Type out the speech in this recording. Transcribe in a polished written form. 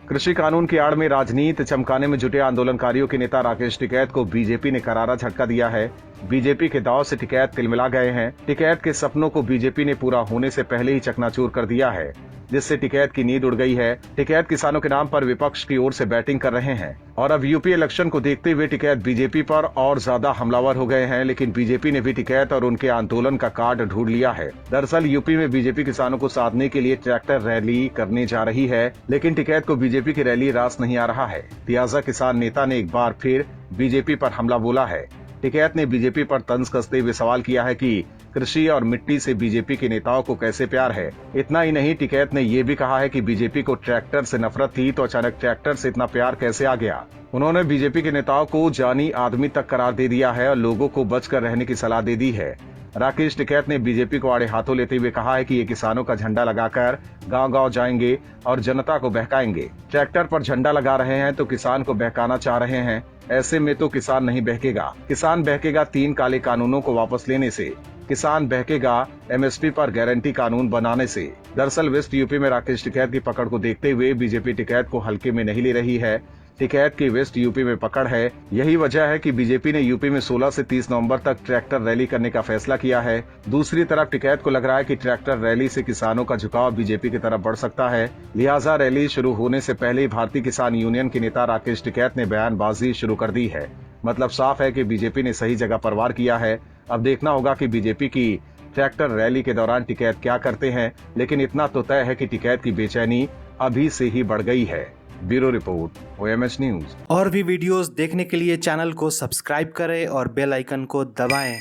कृषि कानून की आड़ में राजनीति चमकाने में जुटे आंदोलनकारियों के नेता राकेश टिकैत को बीजेपी ने करारा झटका दिया है। बीजेपी के दांव से टिकैत तिलमिला गए हैं। टिकैत के सपनों को बीजेपी ने पूरा होने से पहले ही चकनाचूर कर दिया है, जिससे टिकैत की नींद उड़ गई है। टिकैत किसानों के नाम पर विपक्ष की ओर से बैटिंग कर रहे हैं और अब यूपी इलेक्शन को देखते हुए टिकैत बीजेपी पर और ज्यादा हमलावर हो गए हैं। लेकिन बीजेपी ने भी टिकैत और उनके आंदोलन का कार्ड ढूंढ लिया है। दरअसल यूपी में बीजेपी किसानों को साधने के लिए ट्रैक्टर रैली करने जा रही है, लेकिन टिकैत को बीजेपी की रैली रास नहीं आ रहा है। लिहाजा किसान नेता ने एक बार फिर बीजेपी पर हमला बोला है। टिकैत ने बीजेपी पर तंज कसते हुए सवाल किया है कि कृषि और मिट्टी से बीजेपी के नेताओं को कैसे प्यार है। इतना ही नहीं, टिकैत ने ये भी कहा है कि बीजेपी को ट्रैक्टर से नफरत थी तो अचानक ट्रैक्टर से इतना प्यार कैसे आ गया। उन्होंने बीजेपी के नेताओं को जानी आदमी तक करार दे दिया है और लोगों को बचकर रहने की सलाह दे दी है। राकेश टिकैत ने बीजेपी को आड़े हाथों लेते हुए कहा है कि ये किसानों का झंडा लगाकर गांव-गांव जाएंगे और जनता को बहकाएंगे। ट्रैक्टर पर झंडा लगा रहे हैं तो किसान को बहकाना चाह रहे हैं। ऐसे में तो किसान नहीं बहकेगा। किसान बहकेगा 3 काले कानूनों को वापस लेने से। किसान बहकेगा एमएसपी पर गारंटी कानून बनाने से। दरअसल वेस्ट यूपी में राकेश टिकैत की पकड़ को देखते हुए बीजेपी टिकैत को हल्के में नहीं ले रही है। टिकैत की वेस्ट यूपी में पकड़ है। यही वजह है कि बीजेपी ने यूपी में 16 से 30 नवंबर तक ट्रैक्टर रैली करने का फैसला किया है। दूसरी तरफ टिकैत को लग रहा है कि ट्रैक्टर रैली से किसानों का झुकाव बीजेपी की तरफ बढ़ सकता है। लिहाजा रैली शुरू होने से पहले ही भारतीय किसान यूनियन के नेता राकेश टिकैत ने बयानबाजी शुरू कर दी है। मतलब साफ है कि बीजेपी ने सही जगह पर वार किया है। अब देखना होगा कि बीजेपी की ट्रैक्टर रैली के दौरान टिकैत क्या करते हैं, लेकिन इतना तो तय है कि टिकैत की बेचैनी अभी से ही बढ़ गई है। Bureau report, OMH news. और भी वीडियोस देखने के लिए चैनल को सब्सक्राइब करें और बेल आइकन को दबाएं।